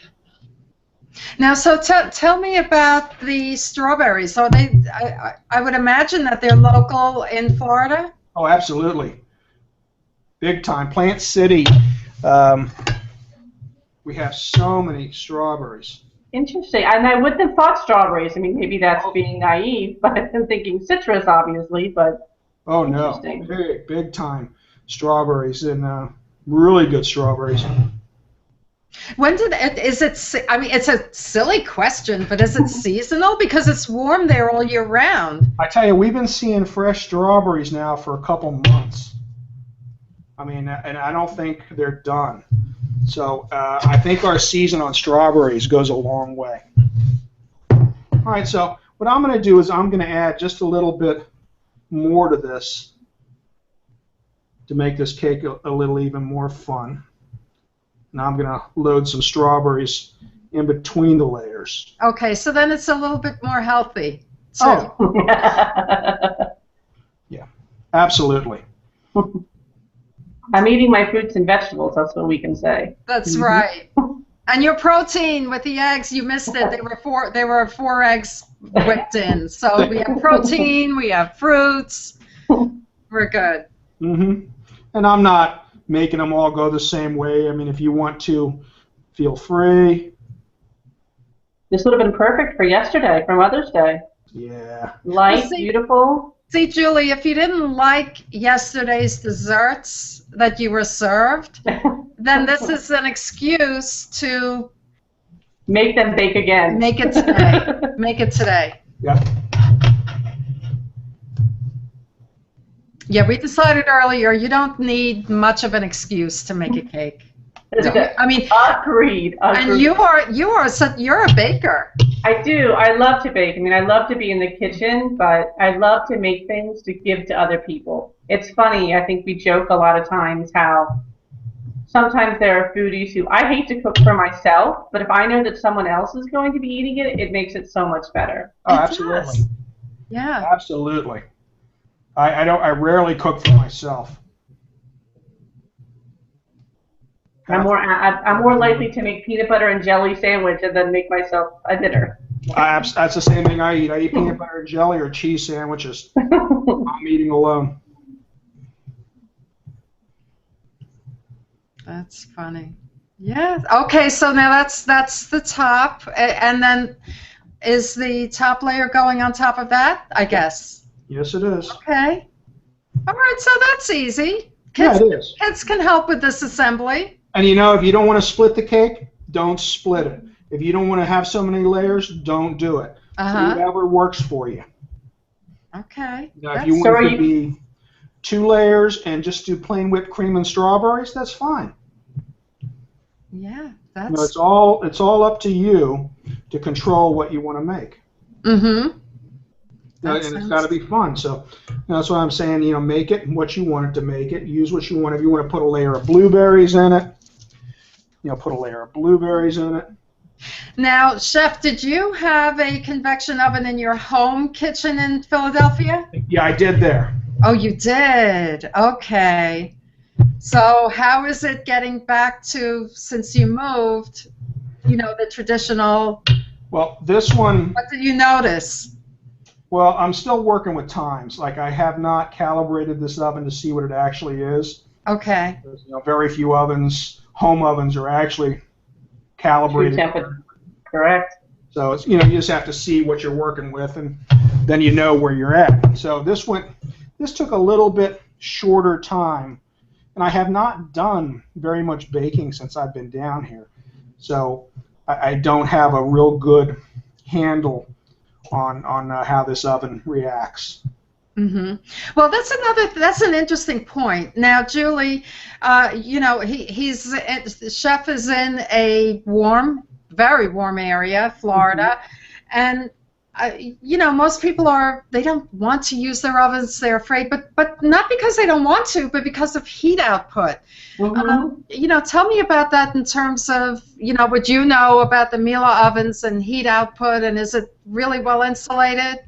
Now, so tell me about the strawberries. Are they? I would imagine that they're local in Florida. Oh, absolutely. Big time. Plant City. We have so many strawberries. Interesting. And I wouldn't have thought strawberries. I mean, maybe that's being naive, but I'm thinking citrus, obviously, but oh, no. Big time strawberries, and really good strawberries. When did it, is it, I mean, it's a silly question, but is it seasonal? Because it's warm there all year round. I tell you, we've been seeing fresh strawberries now for a couple months. I mean, and I don't think they're done. So I think our season on strawberries goes a long way. All right, so what I'm going to do is I'm going to add just a little bit more to this to make this cake a little even more fun. Now I'm going to load some strawberries in between the layers. Okay, so then it's a little bit more healthy, too. Oh. Yeah, absolutely. I'm eating my fruits and vegetables, that's what we can say. That's right. And your protein with the eggs, you missed it. There were four eggs whipped in. So we have protein, we have fruits. We're good. Mm-hmm. And I'm not making them all go the same way. I mean, if you want to, feel free. This would have been perfect for yesterday, for Mother's Day. Yeah. Light, beautiful. See, Julie, if you didn't like yesterday's desserts that you were served, then this is an excuse to make them bake again. Make it today. Make it today. Yeah. Yeah, we decided earlier you don't need much of an excuse to make a cake. I mean, agreed. And you're a baker. I do. I love to bake. I mean, I love to be in the kitchen, but I love to make things to give to other people. It's funny. I think we joke a lot of times how sometimes there are foodies who I hate to cook for myself, but if I know that someone else is going to be eating it, it makes it so much better. Oh, absolutely. Yeah. Absolutely. I rarely cook for myself. I'm more likely to make peanut butter and jelly sandwich and then make myself a dinner. That's the same thing I eat. I eat peanut butter and jelly or cheese sandwiches. I'm eating alone. That's funny. Yeah. Okay. So now that's the top, and then is the top layer going on top of that? I guess. Yes, it is. Okay. All right, so that's easy. Yeah, Kids, it is. kids can help with this assembly. And you know, if you don't want to split the cake, don't split it. If you don't want to have so many layers, don't do it. Do whatever works for you. Okay. Now, if you want it to be 2 layers and just do plain whipped cream and strawberries, that's fine. Yeah, You know, it's all up to you to control what you want to make. Mm-hmm. And it's got to be fun. So that's why I'm saying, you know, make it what you want it to make it. Use what you want. If you want to put a layer of blueberries in it, you know, put a layer of blueberries in it. Now, Chef, did you have a convection oven in your home kitchen in Philadelphia? Yeah, I did there. Oh, you did? Okay. So how is it getting back to, since you moved, you know, the traditional? Well, this one. What did you notice? Well, I'm still working with times. Like, I have not calibrated this oven to see what it actually is. Okay. There's, you know, very few ovens, home ovens, are actually calibrated. Correct. So it's, you know, you just have to see what you're working with, and then you know where you're at. So this took a little bit shorter time, and I have not done very much baking since I've been down here. So I don't have a real good handle on how this oven reacts. Mm-hmm. Well, that's an interesting point. Now, Julie, you know, the chef is in a very warm area, Florida, and you know, most people they don't want to use their ovens. They're afraid, but not because they don't want to, but because of heat output. You know, tell me about that in terms of, you know, what you know about the Miele ovens and heat output, and is it really well insulated?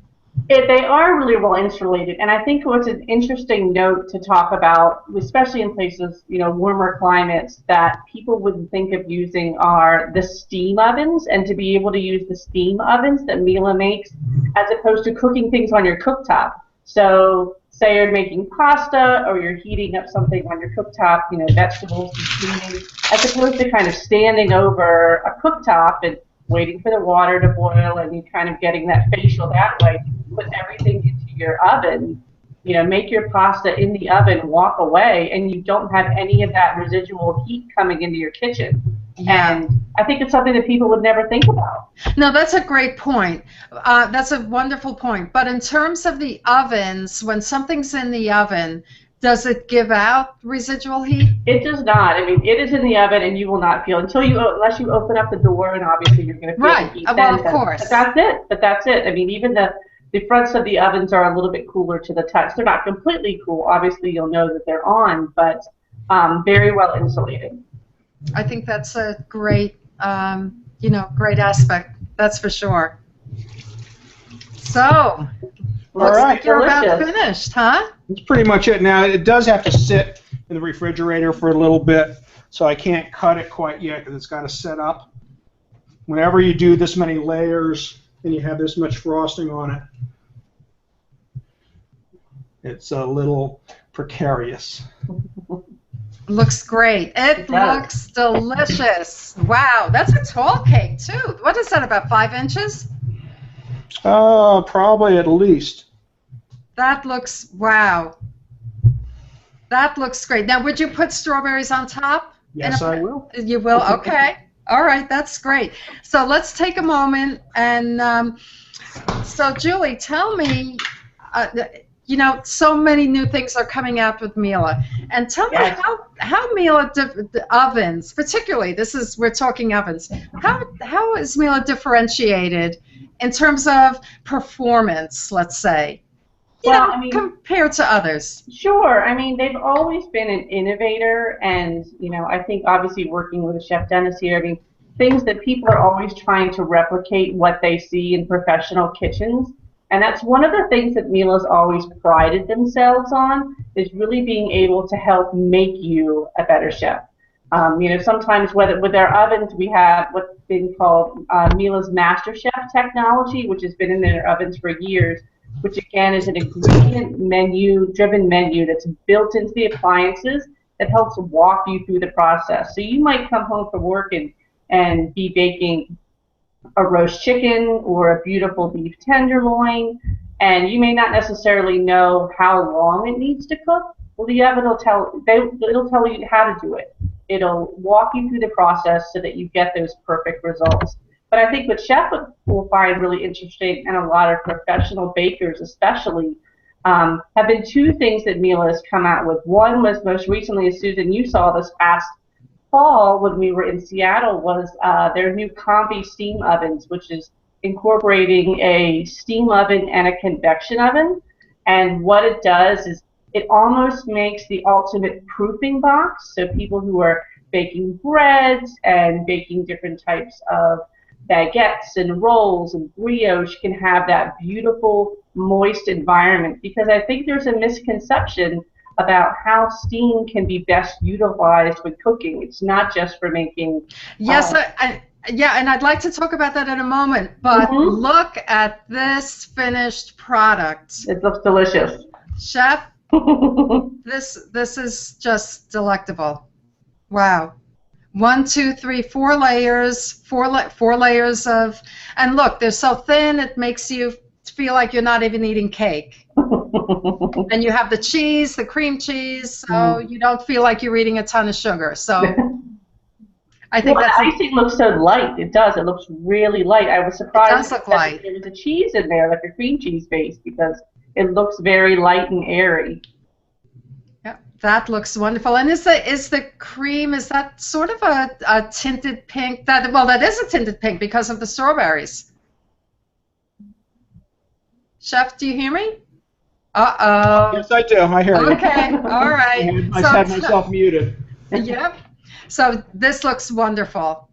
They are really well insulated, and I think what's an interesting note to talk about, especially in places, you know, warmer climates, that people wouldn't think of using are the steam ovens, and to be able to use the steam ovens that Miele makes, as opposed to cooking things on your cooktop. So, say you're making pasta, or you're heating up something on your cooktop, you know, vegetables and steaming, as opposed to kind of standing over a cooktop and waiting for the water to boil and you kind of getting that facial that way. Put everything into your oven, you know, make your pasta in the oven, walk away, and you don't have any of that residual heat coming into your kitchen. Yeah. And I think it's something that people would never think about. No, that's a great point. That's a wonderful point. But in terms of the ovens, when something's in the oven, does it give out residual heat? It does not. I mean, it is in the oven, and you will not feel unless you open up the door, and obviously you're going to feel the heat. Well, of course. But that's it. I mean, even the fronts of the ovens are a little bit cooler to the touch. They're not completely cool. Obviously, you'll know that they're on, but very well insulated. I think that's a great, you know, great aspect. That's for sure. So, looks like you're about finished, huh? That's pretty much it. Now, it does have to sit in the refrigerator for a little bit, so I can't cut it quite yet because it's got to set up. Whenever you do this many layers and you have this much frosting on it, it's a little precarious. Looks great. It looks delicious. Wow, that's a tall cake too. What is that, about 5 inches? Probably at least. That looks, wow. That looks great. Now, would you put strawberries on top? Yes, I will. You will? Okay. All right, that's great. So let's take a moment and, so Julie, tell me, you know, so many new things are coming out with Miele, and tell me how Miele ovens, particularly, we're talking ovens, how is Miele differentiated in terms of performance, let's say, I mean, compared to others? Sure. I mean, they've always been an innovator, and, you know, I think obviously working with Chef Dennis here, I mean, things that people are always trying to replicate what they see in professional kitchens. And that's one of the things that Miele's always prided themselves on, is really being able to help make you a better chef. You know, sometimes with our ovens, we have what's been called Miele's Master Chef technology, which has been in their ovens for years, which again is an ingredient-driven menu that's built into the appliances that helps walk you through the process. So you might come home from work and be baking a roast chicken or a beautiful beef tenderloin, and you may not necessarily know how long it needs to cook. Well, the oven will it'll tell you how to do it. It'll walk you through the process so that you get those perfect results. But I think what chef will find really interesting, and a lot of professional bakers especially, have been two things that Miele has come out with. One was most recently, as Susan, you saw this past fall when we were in Seattle, was their new combi steam ovens, which is incorporating a steam oven and a convection oven. And what it does is it almost makes the ultimate proofing box. So people who are baking breads and baking different types of baguettes and rolls and brioche can have that beautiful, moist environment. Because I think there's a misconception about how steam can be best utilized with cooking. It's not just for making... Yes, yeah, and I'd like to talk about that in a moment, but look at this finished product. It looks delicious. Chef, this is just delectable. Wow. 1, 2, 3, 4 layers, four layers of, and look, they're so thin it makes you feel like you're not even eating cake. And you have the cheese, the cream cheese, so you don't feel like you're eating a ton of sugar. So I think the icing looks so light. It does. It looks really light. I was surprised it does look light. There was a cheese in there, like a cream cheese base, because it looks very light and airy. Yeah, that looks wonderful. And is the cream, is that sort of a tinted pink? That is a tinted pink because of the strawberries. Chef, do you hear me? Uh-oh. Yes, I do. I hear you. Okay, all right. I had myself muted. Yep. So this looks wonderful.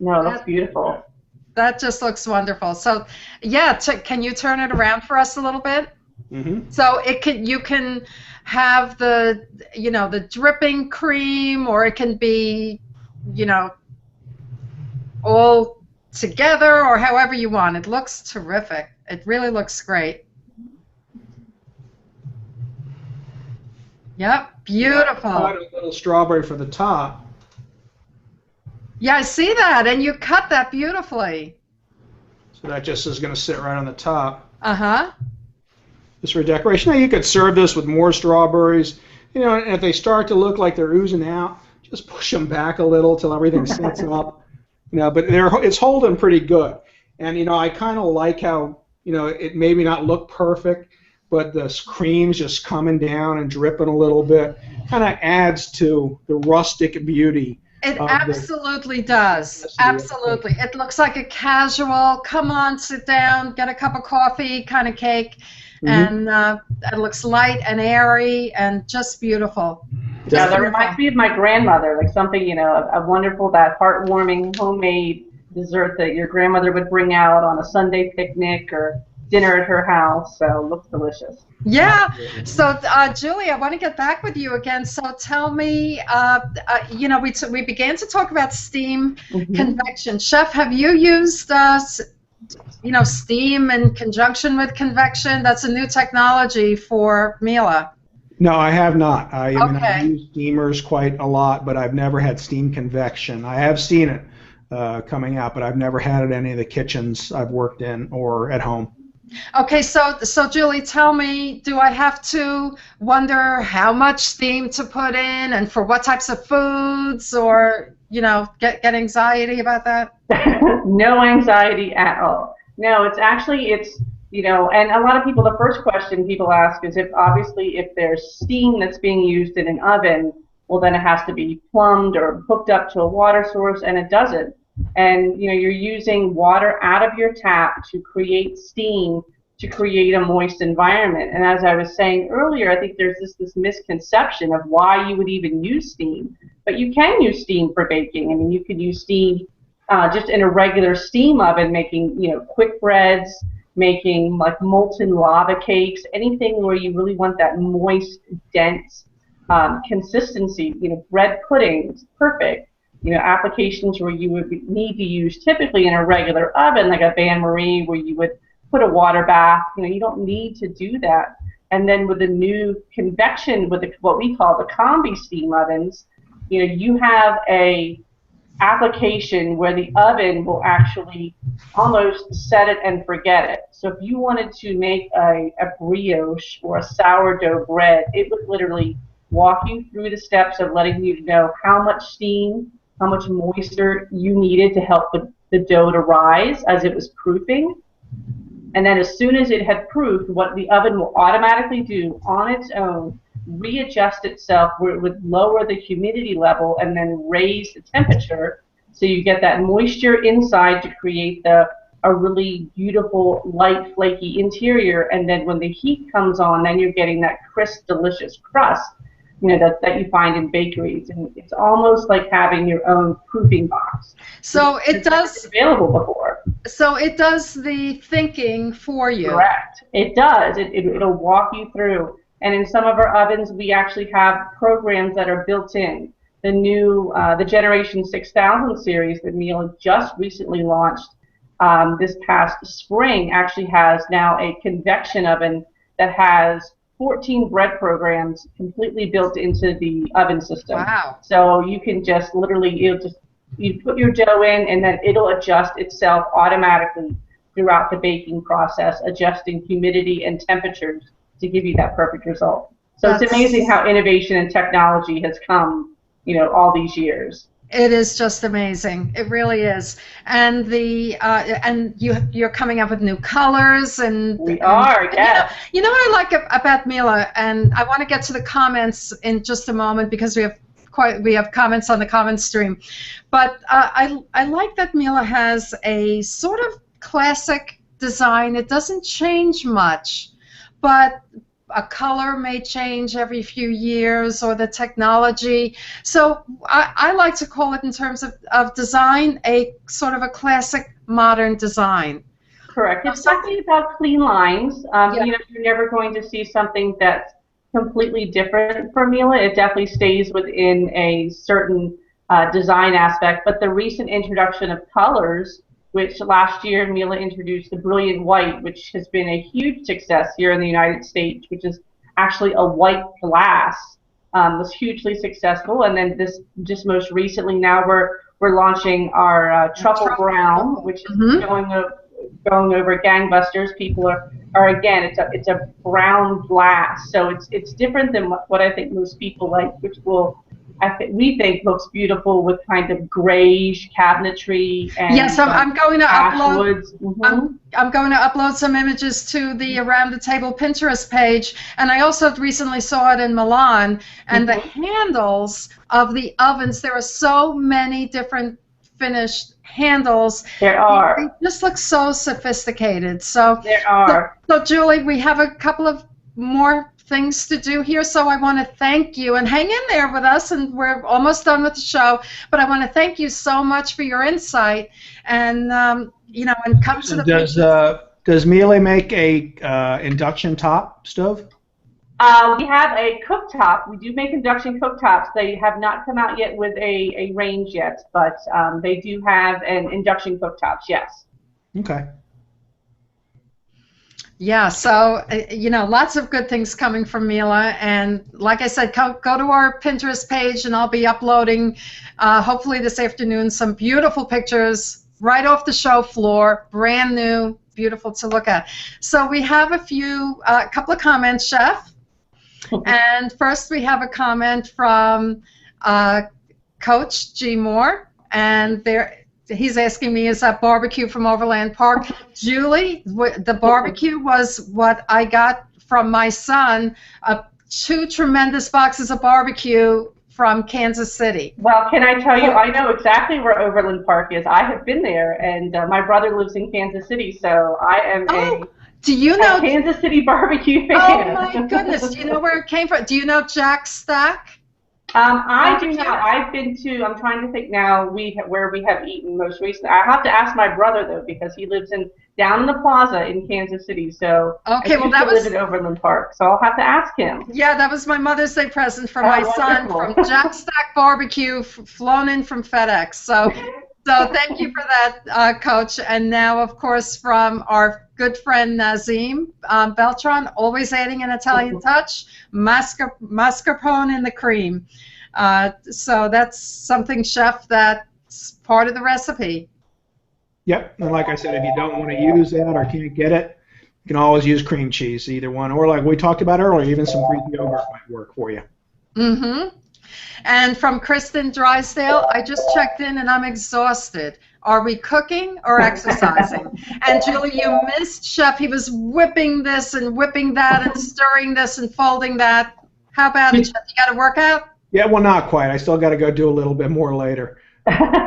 No, it looks beautiful. That just looks wonderful. So, yeah, can you turn it around for us a little bit? Mm-hmm. So you can have the dripping cream, or it can be, all together, or however you want. It looks terrific. It really looks great. Yep, beautiful. Add a little strawberry for the top. Yeah, I see that, and you cut that beautifully. So that just is going to sit right on the top. Uh-huh. Just for decoration. Now you could serve this with more strawberries. And if they start to look like they're oozing out, just push them back a little till everything sets up. But it's holding pretty good. And I kind of like how it maybe not look perfect, but the cream's just coming down and dripping a little bit. Kind of adds to the rustic beauty. It absolutely does. Absolutely. It looks like a casual, come on, sit down, get a cup of coffee kind of cake. And it looks light and airy and just beautiful. Yeah, that reminds me of my grandmother, like something, a wonderful, that heartwarming homemade dessert that your grandmother would bring out on a Sunday picnic or dinner at her house. So it looks delicious. Yeah. So, Julie, I want to get back with you again. So tell me, we began to talk about steam convection. Chef, have you used, steam in conjunction with convection? That's a new technology for Miele. No, I have not. I use steamers quite a lot, but I've never had steam convection. I have seen it coming out, but I've never had it in any of the kitchens I've worked in or at home. Okay, so Julie, tell me, do I have to wonder how much steam to put in and for what types of foods, or get anxiety about that? No anxiety at all. No, it's and a lot of people, the first question people ask is if there's steam that's being used in an oven, well, then it has to be plumbed or hooked up to a water source, and it doesn't. And you're using water out of your tap to create steam, to create a moist environment. And as I was saying earlier, I think there's this misconception of why you would even use steam. But you can use steam for baking. I mean, you could use steam just in a regular steam oven, making quick breads, making like molten lava cakes, anything where you really want that moist, dense consistency. Bread puddings, perfect. Applications where you would need to use typically in a regular oven, like a bain-marie, where you would put a water bath. You don't need to do that. And then with the new convection, with what we call the combi steam ovens, you have a application where the oven will actually almost set it and forget it. So if you wanted to make a brioche or a sourdough bread, it would literally walk you through the steps of letting you know how much steam, how much moisture you needed to help the dough to rise as it was proofing. And then as soon as it had proofed, what the oven will automatically do on its own, readjust itself where it would lower the humidity level and then raise the temperature, so you get that moisture inside to create a really beautiful, light, flaky interior. And then when the heat comes on, then you're getting that crisp, delicious crust, that you find in bakeries. And it's almost like having your own proofing box. So it does available before. So it does the thinking for you. Correct. It does. It'll walk you through. And in some of our ovens, we actually have programs that are built in. The new, the Generation 6000 series that Miele just recently launched this past spring actually has now a convection oven that has 14 bread programs completely built into the oven system. Wow. So you can just literally, you put your dough in and then it'll adjust itself automatically throughout the baking process, adjusting humidity and temperatures to give you that perfect result. So it's amazing how innovation and technology has come, all these years. It is just amazing. It really is. And you're coming up with new colors and we are, yes. You know what I like about Miele, and I want to get to the comments in just a moment because we have comments on the comment stream. But I like that Miele has a sort of classic design. It doesn't change much, but a color may change every few years, or the technology. So I like to call it, in terms of design, a sort of a classic modern design. Correct. It's definitely about clean lines. You're never going to see something that's completely different from Miele. It definitely stays within a certain design aspect. But the recent introduction of colors, which last year Miele introduced the Brilliant White, which has been a huge success here in the United States, which is actually a white glass, was hugely successful. And then just most recently now we're launching our Truffle Brown, which is going over gangbusters. People are again, it's a brown glass, so it's different than what I think most people like, which we think looks beautiful with kind of grayish cabinetry and yes, I'm going to upload. I'm going to upload some images to the Around the Table Pinterest page, and I also recently saw it in Milan. And the handles of the ovens, there are so many different finished handles. There are. They just look so sophisticated. So there are. So Julie, we have a couple of more things to do here, so I want to thank you, and hang in there with us, and we're almost done with the show, but I want to thank you so much for your insight, and and come to the does Miele make a induction top stove? We have a cooktop. We do make induction cooktops. They have not come out yet with a range yet, but they do have an induction cooktops, yes. Okay. Yeah, so, lots of good things coming from Miele, and like I said, go to our Pinterest page, and I'll be uploading, hopefully this afternoon, some beautiful pictures right off the show floor, brand new, beautiful to look at. So we have a couple of comments, Chef, and first we have a comment from Coach G. Moore, and he's asking me, is that barbecue from Overland Park? Julie, the barbecue was what I got from my son, 2 tremendous boxes of barbecue from Kansas City. Well, can I tell you, I know exactly where Overland Park is. I have been there, and my brother lives in Kansas City, so I am a Kansas City barbecue fan. Oh, my goodness. Do you know where it came from? Do you know Jack Stack? I do not. I've been to, I'm trying to think now where we have eaten most recently. I have to ask my brother, though, because he lives down in the plaza in Kansas City. So okay, I live in Overland Park, so I'll have to ask him. Yeah, that was my Mother's Day present for my son from Jack Stack Barbecue, flown in from FedEx. So thank you for that, Coach. And now, of course, from our good friend Nazim Beltran, always adding an Italian touch, mascarpone in the cream. So that's something, Chef, that It's part of the recipe. Yep, and like I said, if you don't want to use that or can't get it, you can always use cream cheese, either one. Or like we talked about earlier, even some Greek yogurt might work for you. Mm-hmm. And from Kristen Drysdale, I just checked in and I'm exhausted. Are we cooking or exercising? And Julie, you missed Chef. He was whipping this and whipping that and stirring this and folding that. How about it, Chef? You got to work out? Yeah, well, not quite. I still got to go do a little bit more later.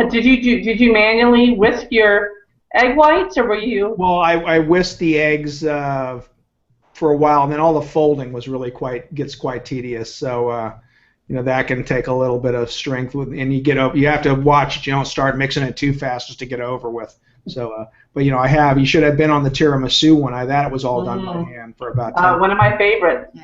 Did you manually whisk your egg whites, or were you? Well, I whisked the eggs for a while, and then all the folding was really gets quite tedious. So that can take a little bit of strength, and you have to watch it. You don't start mixing it too fast just to get it over with. So, but you should have been on the tiramisu one. That was all done by hand for about 10 one of my favorites.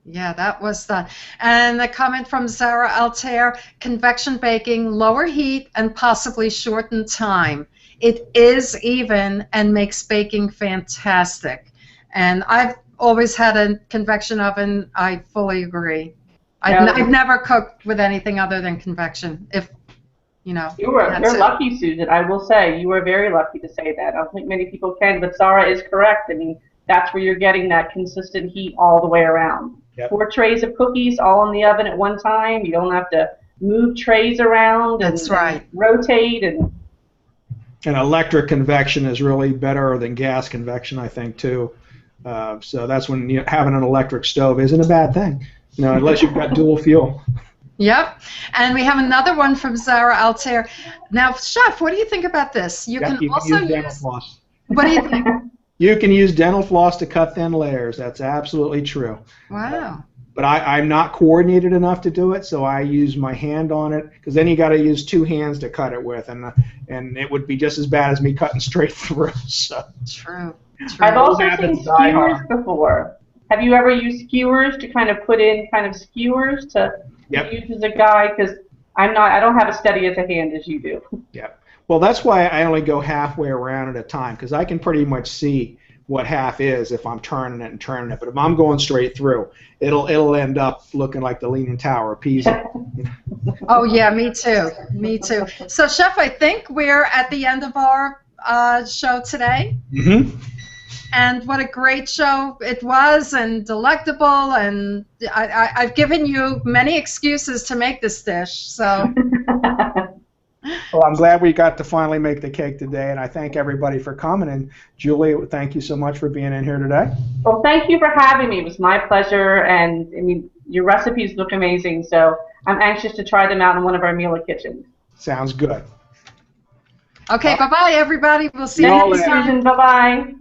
Yeah, that was done. And a comment from Zara Altair: convection baking, lower heat, and possibly shorten time. It is even and makes baking fantastic. And I've always had a convection oven. I fully agree. I've never cooked with anything other than convection. You're lucky, Susan. I will say you are very lucky to say that. I don't think many people can, but Zara is correct. I mean, that's where you're getting that consistent heat all the way around. Yep. 4 trays of cookies all in the oven at one time. You don't have to move trays around and rotate and electric convection is really better than gas convection, I think, too. So that's when having an electric stove isn't a bad thing. Unless you've got dual fuel. Yep. And we have another one from Zara Altair. Now, Chef, what do you think about this? You can also use dental floss. What do you think? You can use dental floss to cut thin layers. That's absolutely true. Wow. But I'm not coordinated enough to do it, so I use my hand on it, because then you got to use 2 hands to cut it with, and it would be just as bad as me cutting straight through. So. True. I've also seen skewers before. Have you ever used skewers to kind of put in skewers to use as a guide? Because I don't have as steady as a hand as you do. Yep. Well, that's why I only go halfway around at a time, because I can pretty much see what half is if I'm turning it and turning it. But if I'm going straight through, it'll end up looking like the Leaning Tower of Pisa. Oh yeah, me too. Me too. So, Chef, I think we're at the end of our show today. Mm-hmm. And what a great show it was, and delectable, and I've given you many excuses to make this dish, so. Well, I'm glad we got to finally make the cake today, and I thank everybody for coming. And Julie, thank you so much for being in here today. Well, thank you for having me. It was my pleasure, and I mean, your recipes look amazing, so I'm anxious to try them out in one of our Mila kitchens. Sounds good. Okay, bye-bye, everybody. We'll see you next time. Bye-bye.